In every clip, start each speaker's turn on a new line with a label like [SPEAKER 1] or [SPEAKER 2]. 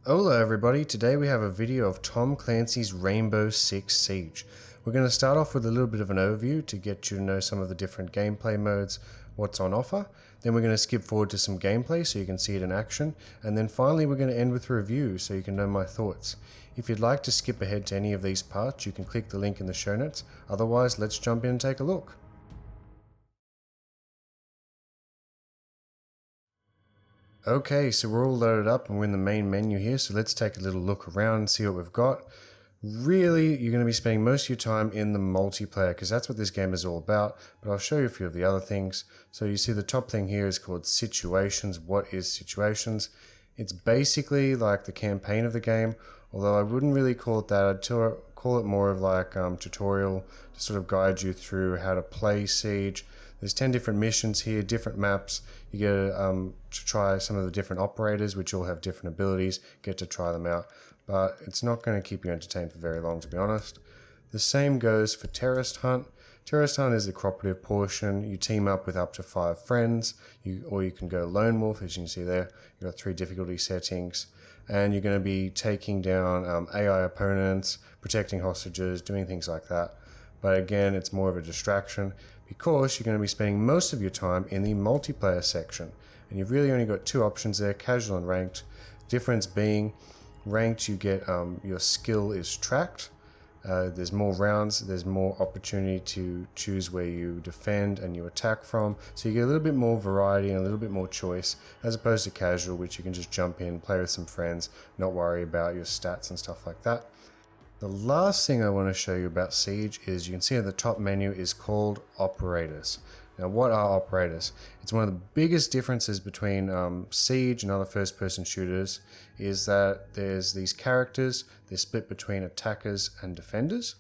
[SPEAKER 1] Hola everybody, today we have a video of Tom Clancy's Rainbow Six Siege. We're going to start off with a little bit of an overview to get you to know some of the different gameplay modes, what's on offer. Then we're going to skip forward to some gameplay so you can see it in action. And then finally we're going to end with a review so you can know my thoughts. If you'd like to skip ahead to any of these parts, you can click the link in the show notes. Otherwise, let's jump in and take a look. Okay, so we're all loaded up and we're in the main menu here, so let's take a little look around and see what we've got. Really, you're going to be spending most of your time in the multiplayer because that's what this game is all about, but I'll show you a few of the other things. So you see the top thing here is called Situations. What is Situations? It's basically like the campaign of the game, although I wouldn't really call it that. I'd call it more of like tutorial to sort of guide you through how to play Siege. There's 10 different missions here, different maps. You get to try some of the different operators, which all have different abilities, get to try them out. But it's not going to keep you entertained for very long, to be honest. The same goes for Terrorist Hunt. Terrorist Hunt is the cooperative portion. You team up with up to 5 friends, or you can go Lone Wolf, as you can see there. You've got 3 difficulty settings. And you're going to be taking down AI opponents, protecting hostages, doing things like that. But again, it's more of a distraction because you're going to be spending most of your time in the multiplayer section. And you've really only got 2 options there, casual and ranked. Difference being, ranked you get your skill is tracked. There's more rounds, there's more opportunity to choose where you defend and you attack from. So you get a little bit more variety and a little bit more choice as opposed to casual, which you can just jump in, play with some friends, not worry about your stats and stuff like that. The last thing I want to show you about Siege is you can see at the top menu is called Operators. Now what are operators? It's one of the biggest differences between Siege and other first-person shooters is that there's these characters, they're split between attackers and defenders.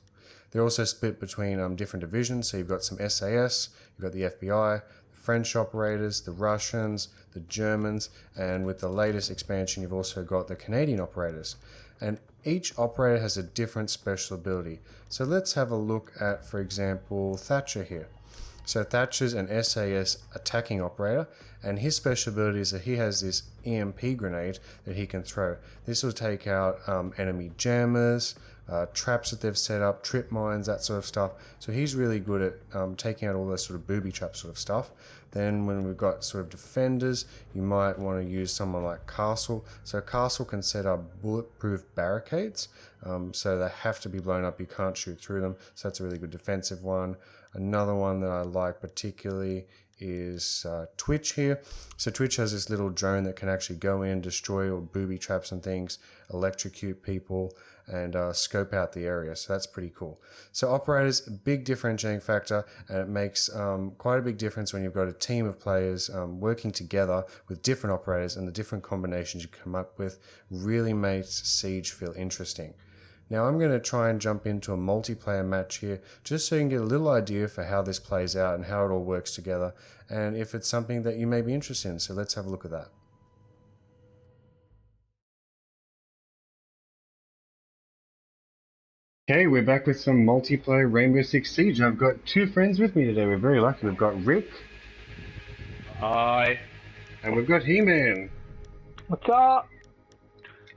[SPEAKER 1] They're also split between different divisions, so you've got some SAS, you've got the FBI, the French operators, the Russians, the Germans, and with the latest expansion you've also got the Canadian operators. And each operator has a different special ability. So let's have a look at, for example, Thatcher here. So Thatcher's an SAS attacking operator, and his special ability is that he has this EMP grenade that he can throw. This will take out enemy jammers, traps that they've set up, trip mines, that sort of stuff. So he's really good at taking out all those sort of booby trap sort of stuff. Then when we've got sort of defenders, you might want to use someone like Castle. So Castle can set up bulletproof barricades, so they have to be blown up, you can't shoot through them. So that's a really good defensive one. Another one that I like particularly is Twitch here. So Twitch has this little drone that can actually go in, destroy all booby traps and things, electrocute people, and scope out the area. So that's pretty cool. So operators, a big differentiating factor, and it makes quite a big difference when you've got a team of players working together with different operators, and the different combinations you come up with really makes Siege feel interesting. Now I'm going to try and jump into a multiplayer match here just so you can get a little idea for how this plays out and how it all works together, and if it's something that you may be interested in. So let's have a look at that. Okay, we're back with some multiplayer Rainbow Six Siege. I've got 2 friends with me today. We're very lucky. We've got Rick.
[SPEAKER 2] Hi.
[SPEAKER 1] And we've got He-Man.
[SPEAKER 3] What's up?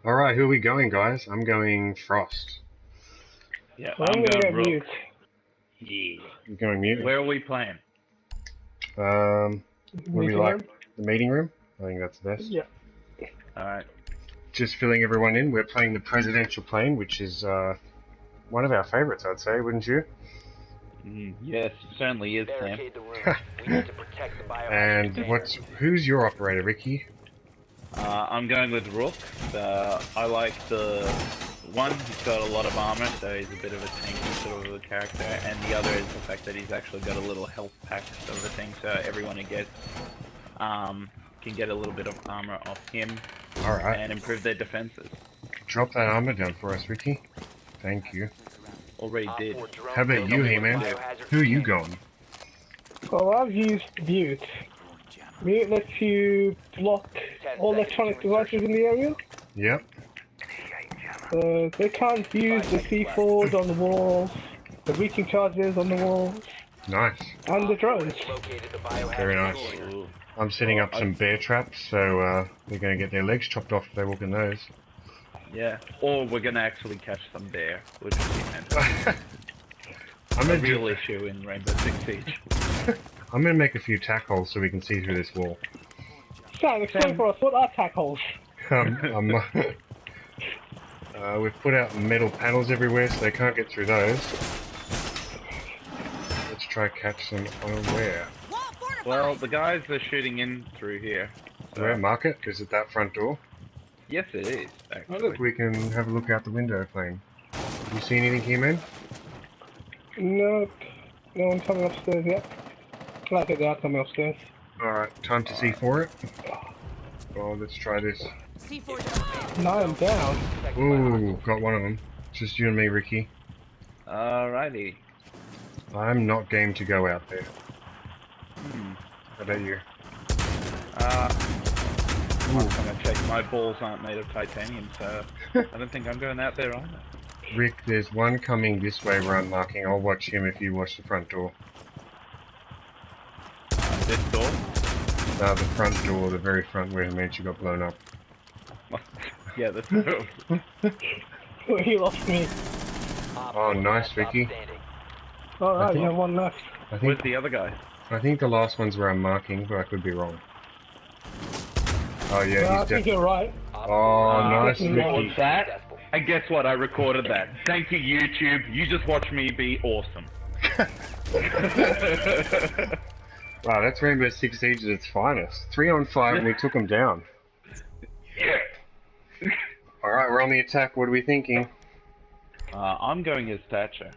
[SPEAKER 1] Alright, who are we going, guys? I'm going Frost.
[SPEAKER 2] Yeah,
[SPEAKER 3] Well,
[SPEAKER 2] I'm
[SPEAKER 3] gonna
[SPEAKER 2] going Rook.
[SPEAKER 3] mute.
[SPEAKER 2] Yeah.
[SPEAKER 1] You're going mute?
[SPEAKER 2] Where are we playing?
[SPEAKER 1] What do we
[SPEAKER 3] Meeting
[SPEAKER 1] like?
[SPEAKER 3] room?
[SPEAKER 1] The meeting room? I think that's the best.
[SPEAKER 3] Yeah.
[SPEAKER 2] Alright.
[SPEAKER 1] Just filling everyone in, we're playing the presidential plane, which is one of our favourites, I'd say, wouldn't you?
[SPEAKER 2] Yes, it certainly is, Sam.
[SPEAKER 4] Barricade the room. We need to protect the biohazard
[SPEAKER 1] And
[SPEAKER 4] container.
[SPEAKER 1] who's your operator, Ricky?
[SPEAKER 2] I'm going with Rook. I like the one, he's got a lot of armor, so he's a bit of a tanky sort of a character, and the other is the fact that he's actually got a little health pack sort of a thing, so everyone who gets can get a little bit of armor off him.
[SPEAKER 1] Alright.
[SPEAKER 2] And improve their defenses.
[SPEAKER 1] Drop that armor down for us, Ricky. Thank you.
[SPEAKER 2] Already did.
[SPEAKER 1] How about you, He-Man? Who are you going?
[SPEAKER 3] Well, I've used mute. Mute lets you block all electronic devices in the area.
[SPEAKER 1] Yep.
[SPEAKER 3] They can't use the C4s on the walls, the breaching charges on the walls,
[SPEAKER 1] Nice.
[SPEAKER 3] and the drones.
[SPEAKER 1] Very nice. I'm setting up some bear traps, so they're going to get their legs chopped off if they walk in those.
[SPEAKER 2] Yeah. Or we're gonna actually catch some bear, which would be fantastic.
[SPEAKER 5] I'm
[SPEAKER 2] A
[SPEAKER 5] gonna
[SPEAKER 2] real issue in Rainbow Six Siege.
[SPEAKER 5] I'm gonna make a few tack holes so we can see through this wall.
[SPEAKER 3] Sam, explain for us, what are tack holes?
[SPEAKER 5] Um, we've put out metal panels everywhere so they can't get through those. Let's try catch them unaware.
[SPEAKER 2] Well, the guys are shooting in through here. So.
[SPEAKER 5] Where? Mark it? Is it that front door?
[SPEAKER 2] Yes, it is,
[SPEAKER 5] Oh
[SPEAKER 2] actually.
[SPEAKER 5] look, we can have a look out the window plane. You see anything here, man?
[SPEAKER 3] No, no one's coming upstairs yet. I think they are coming upstairs.
[SPEAKER 5] Alright, time to see for it. Oh, let's try this.
[SPEAKER 3] Now I'm down.
[SPEAKER 5] Ooh, got one of them. Just you and me, Ricky.
[SPEAKER 2] Alrighty.
[SPEAKER 5] I'm not game to go out there. How about you?
[SPEAKER 2] I'm gonna check. My balls aren't made of titanium, so I don't think I'm going out there either.
[SPEAKER 5] Rick, there's one coming this way where I'm marking. I'll watch him if you watch the front door.
[SPEAKER 2] This door?
[SPEAKER 5] The front door, the very front where Himanshu got blown up.
[SPEAKER 2] Yeah, this door.
[SPEAKER 3] He lost me.
[SPEAKER 5] Oh, nice, Vicky.
[SPEAKER 3] Alright, you have one left.
[SPEAKER 5] I
[SPEAKER 2] Where's
[SPEAKER 5] think
[SPEAKER 2] the other guy?
[SPEAKER 5] the last one's where I'm marking, but I could be wrong. Oh yeah,
[SPEAKER 3] I
[SPEAKER 5] he's
[SPEAKER 3] think
[SPEAKER 5] definitely.
[SPEAKER 3] you're right.
[SPEAKER 5] Oh, nice,
[SPEAKER 3] definitely
[SPEAKER 2] What was
[SPEAKER 5] Vicky.
[SPEAKER 2] that? And guess what? I recorded that. Thank you, YouTube. You just watched me be awesome.
[SPEAKER 5] Wow, that's Rainbow Six Siege at its finest. 3 on 5 and we took them down.
[SPEAKER 2] Yeah.
[SPEAKER 5] Alright, we're on the attack. What are we thinking?
[SPEAKER 2] I'm going as Thatcher.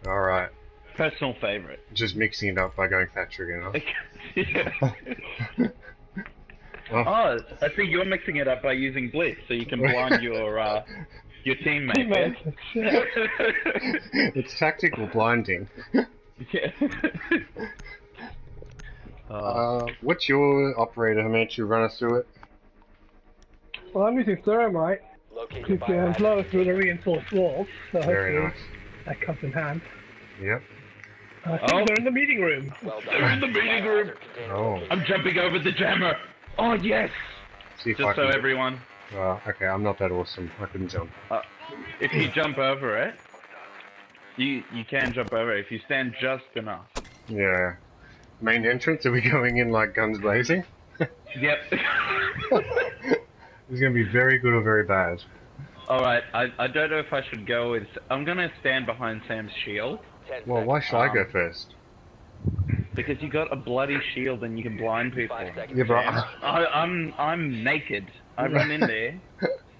[SPEAKER 5] Alright,
[SPEAKER 2] Personal favorite.
[SPEAKER 5] just mixing it up by going Thatcher again,
[SPEAKER 2] Yeah.
[SPEAKER 5] huh?
[SPEAKER 2] Oh, I see you're mixing it up by using Blitz, so you can blind your teammate.
[SPEAKER 3] Teammate.
[SPEAKER 5] It's tactical blinding.
[SPEAKER 2] Yeah.
[SPEAKER 5] What's your operator, Himanshu? Run us through it.
[SPEAKER 3] Well, I'm using thermite
[SPEAKER 4] Locate
[SPEAKER 3] to
[SPEAKER 4] the biohazard
[SPEAKER 3] blow through the reinforced walls, so
[SPEAKER 5] Very
[SPEAKER 3] hopefully
[SPEAKER 5] nice.
[SPEAKER 3] that comes in hand.
[SPEAKER 5] Yep.
[SPEAKER 3] I think they're in the meeting room.
[SPEAKER 4] Well done.
[SPEAKER 2] They're in the meeting room.
[SPEAKER 5] Oh,
[SPEAKER 2] I'm jumping over the jammer. Oh yes.
[SPEAKER 5] see if I
[SPEAKER 2] Just so
[SPEAKER 5] can.
[SPEAKER 2] everyone,
[SPEAKER 5] Okay, I'm not that awesome. I couldn't jump.
[SPEAKER 2] if you jump over it, you can jump over it if you stand just enough.
[SPEAKER 5] Yeah. Main entrance? Are we going in like guns blazing?
[SPEAKER 2] Yep.
[SPEAKER 5] It's gonna be very good or very bad.
[SPEAKER 2] All right. I don't know if I should go with. I'm gonna stand behind Sam's shield
[SPEAKER 4] 10
[SPEAKER 5] Well, why should I go first?
[SPEAKER 2] because you got a bloody shield and you can blind people.
[SPEAKER 4] 5 seconds.
[SPEAKER 5] Yeah, but
[SPEAKER 2] I'm naked. I run in there.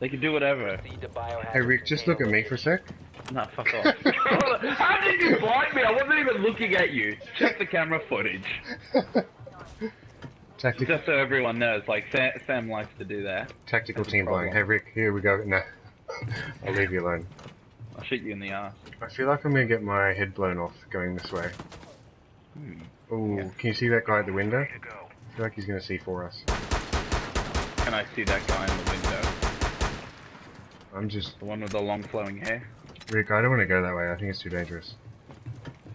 [SPEAKER 2] They can do whatever.
[SPEAKER 4] Proceed to biohazard
[SPEAKER 5] Hey Rick, just look at me for a sec.
[SPEAKER 2] No, fuck off. How did you blind me? I wasn't even looking at you. Check the camera footage.
[SPEAKER 5] Tactical,
[SPEAKER 2] Just so everyone knows, like Sam likes to do that.
[SPEAKER 5] tactical
[SPEAKER 2] That's a
[SPEAKER 5] team blind. Hey
[SPEAKER 2] problem.
[SPEAKER 5] Rick, here we go. No, I'll leave you alone.
[SPEAKER 2] I'll shoot you in the ass.
[SPEAKER 5] I feel like I'm gonna get my head blown off going this way. Ooh, can you see that guy at the window? I feel like he's gonna see for us.
[SPEAKER 2] Can I see that guy in the window?
[SPEAKER 5] I'm just,
[SPEAKER 2] The one with the long flowing hair?
[SPEAKER 5] Rick, I don't want to go that way. I think it's too dangerous.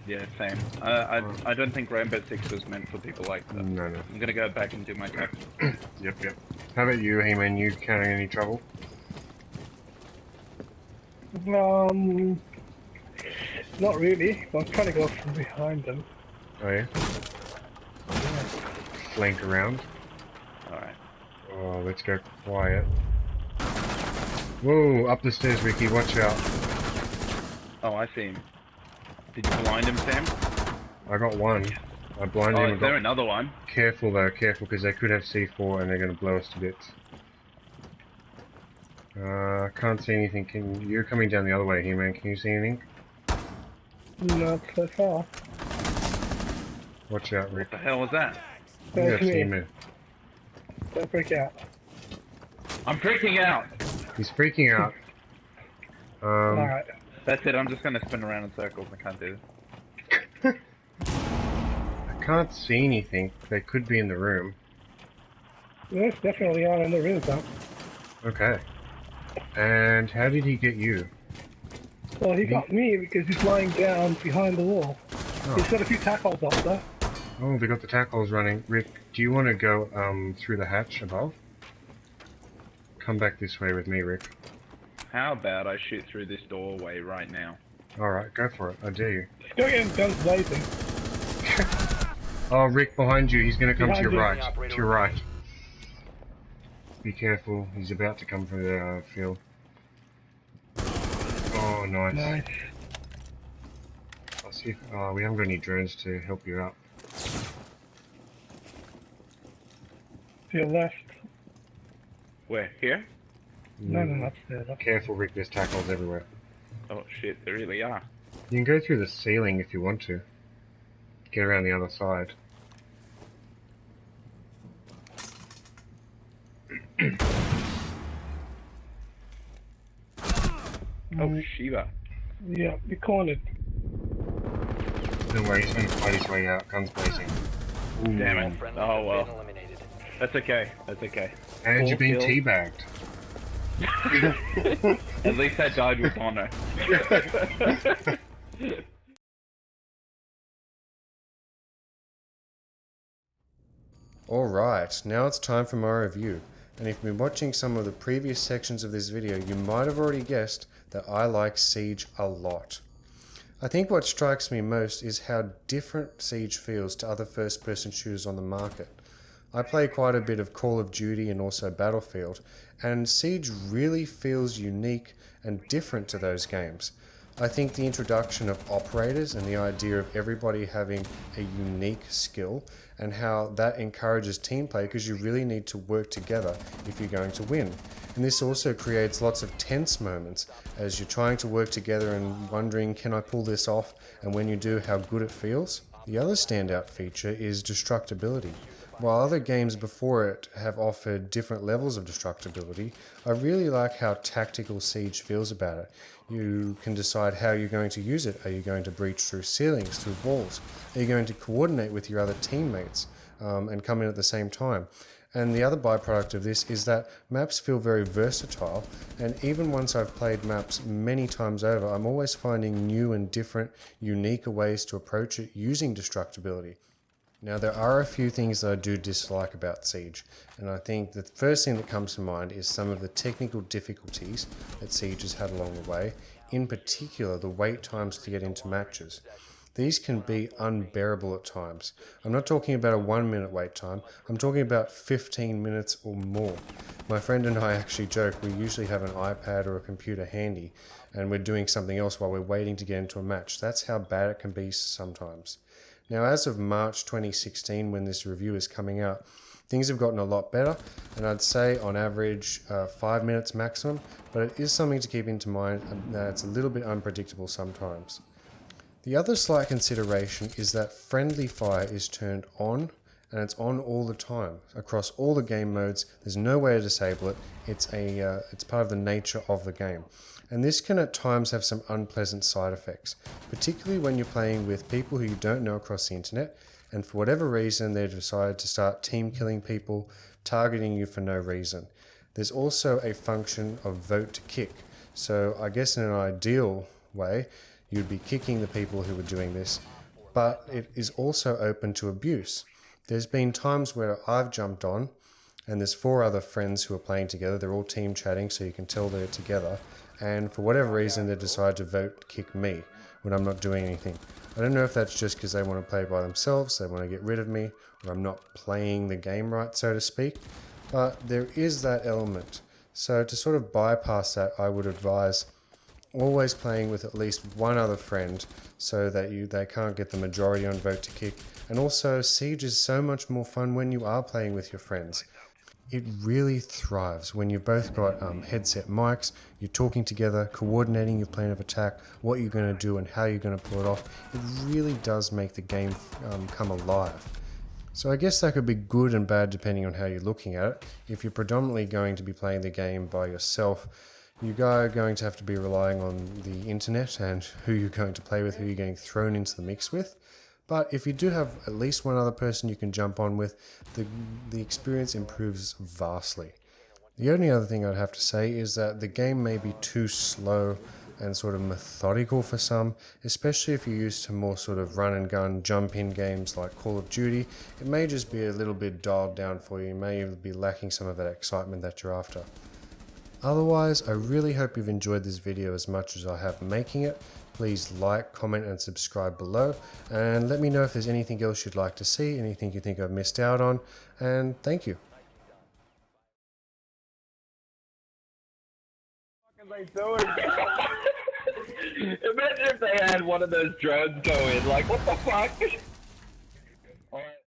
[SPEAKER 2] Yeah, same. I don't think Rainbow Six was meant for people like that.
[SPEAKER 5] No, no.
[SPEAKER 2] I'm gonna go back and do my tactics.
[SPEAKER 5] Yep. How about you, He-Man? You carrying any trouble?
[SPEAKER 3] Not really. I'm trying to go from behind them.
[SPEAKER 5] Oh yeah? Flank around.
[SPEAKER 2] Alright.
[SPEAKER 5] Oh, let's go quiet. Whoa, up the stairs, Ricky. Watch out.
[SPEAKER 2] Oh, I see him. Did you blind him, Sam?
[SPEAKER 5] I got one. I blinded
[SPEAKER 2] Oh,
[SPEAKER 5] him.
[SPEAKER 2] is there another one?
[SPEAKER 5] Careful though, careful, because they could have C4 and they're going to blow us to bits. Can't see anything. You're coming down the other way here, man. Can you see anything?
[SPEAKER 3] Not so far.
[SPEAKER 5] Watch out, Rick.
[SPEAKER 2] What the hell was that?
[SPEAKER 5] You got
[SPEAKER 3] There's me.
[SPEAKER 5] teammate.
[SPEAKER 3] Don't freak out.
[SPEAKER 2] I'm freaking out!
[SPEAKER 5] He's freaking out.
[SPEAKER 3] Alright.
[SPEAKER 2] That's it, I'm just gonna spin around in circles. I can't do this.
[SPEAKER 5] I can't see anything. They could be in the room.
[SPEAKER 3] There's definitely are in the room, though.
[SPEAKER 5] Okay. And how did he get you?
[SPEAKER 3] Well, he got me because he's lying down behind the wall.
[SPEAKER 5] Oh.
[SPEAKER 3] He's got a few tackles up there.
[SPEAKER 5] Oh, they got the tackles running. Rick, do you want to go through the hatch above? Come back this way with me, Rick.
[SPEAKER 2] How about I shoot through this doorway right now?
[SPEAKER 5] Alright, go for it. I dare you.
[SPEAKER 3] Let's go get guns blazing.
[SPEAKER 5] Oh, Rick, behind you. He's gonna come to
[SPEAKER 3] Behind
[SPEAKER 5] your
[SPEAKER 3] you.
[SPEAKER 5] right. To your right. Be careful. He's about to come from the field. Oh, nice.
[SPEAKER 3] Nice.
[SPEAKER 5] I'll see if... we haven't got any drones to help you out.
[SPEAKER 3] To your left.
[SPEAKER 2] Where? Here?
[SPEAKER 3] No, upstairs.
[SPEAKER 5] Careful, Rick. There's tackles everywhere.
[SPEAKER 2] Oh shit, there really are.
[SPEAKER 5] You can go through the ceiling if you want to. Get around the other side.
[SPEAKER 2] Oh, Shiva.
[SPEAKER 3] Yeah, we cornered.
[SPEAKER 5] Don't worry, he's going to fight his way out. Guns blazing. Ooh.
[SPEAKER 2] Damn it.
[SPEAKER 4] Friendlies
[SPEAKER 2] Oh
[SPEAKER 4] have
[SPEAKER 2] well.
[SPEAKER 4] been eliminated.
[SPEAKER 2] That's okay. That's okay.
[SPEAKER 5] And
[SPEAKER 2] Full
[SPEAKER 5] you've been
[SPEAKER 2] kill.
[SPEAKER 5] teabagged.
[SPEAKER 2] At least I died with honor.
[SPEAKER 1] Alright, now it's time for my review. And if you've been watching some of the previous sections of this video, you might have already guessed that I like Siege a lot. I think what strikes me most is how different Siege feels to other first-person shooters on the market. I play quite a bit of Call of Duty and also Battlefield, and Siege really feels unique and different to those games. I think the introduction of operators and the idea of everybody having a unique skill and how that encourages team play, because you really need to work together if you're going to win. And this also creates lots of tense moments as you're trying to work together and wondering, can I pull this off? And when you do, how good it feels. The other standout feature is destructibility. While other games before it have offered different levels of destructibility, I really like how tactical Siege feels about it. You can decide how you're going to use it. Are you going to breach through ceilings, through walls? Are you going to coordinate with your other teammates and come in at the same time? And the other byproduct of this is that maps feel very versatile, and even once I've played maps many times over, I'm always finding new and different, unique ways to approach it using destructibility. Now, there are a few things that I do dislike about Siege, and I think the first thing that comes to mind is some of the technical difficulties that Siege has had along the way, in particular the wait times to get into matches. These can be unbearable at times. I'm not talking about a 1 minute wait time, I'm talking about 15 minutes or more. My friend and I actually joke we usually have an iPad or a computer handy, and we're doing something else while we're waiting to get into a match. That's how bad it can be sometimes. Now, as of March 2016, when this review is coming out, things have gotten a lot better, and I'd say on average 5 minutes maximum, but it is something to keep into mind that it's a little bit unpredictable sometimes. The other slight consideration is that friendly fire is turned on, and it's on all the time across all the game modes. There's no way to disable it. It's part of the nature of the game. And this can at times have some unpleasant side effects, particularly when you're playing with people who you don't know across the internet, and for whatever reason they've decided to start team killing people, targeting you for no reason. There's also a function of vote to kick. So I guess in an ideal way, you'd be kicking the people who were doing this, but it is also open to abuse. There's been times where I've jumped on, and there's 4 other friends who are playing together. They're all team chatting, so you can tell they're together. And for whatever reason, they decide to vote kick me when I'm not doing anything. I don't know if that's just because they want to play by themselves, they want to get rid of me, or I'm not playing the game right, so to speak. But there is that element. So to sort of bypass that, I would advise always playing with at least one other friend so that they can't get the majority on vote to kick. And also, Siege is so much more fun when you are playing with your friends. It really thrives when you've both got headset mics, you're talking together, coordinating your plan of attack, what you're going to do and how you're going to pull it off. It really does make the game come alive. So I guess that could be good and bad depending on how you're looking at it. If you're predominantly going to be playing the game by yourself, you are going to have to be relying on the internet and who you're going to play with, who you're getting thrown into the mix with. But if you do have at least one other person you can jump on with, the experience improves vastly. The only other thing I'd have to say is that the game may be too slow and sort of methodical for some, especially if you're used to more sort of run and gun, jump in games like Call of Duty. It may just be a little bit dialed down for you. You may be lacking some of that excitement that you're after. Otherwise, I really hope you've enjoyed this video as much as I have making it. Please like, comment and subscribe below, and let me know if there's anything else you'd like to see, anything you think I've missed out on, and thank you.
[SPEAKER 6] Imagine if they had one of those drones go in, like, what the fuck?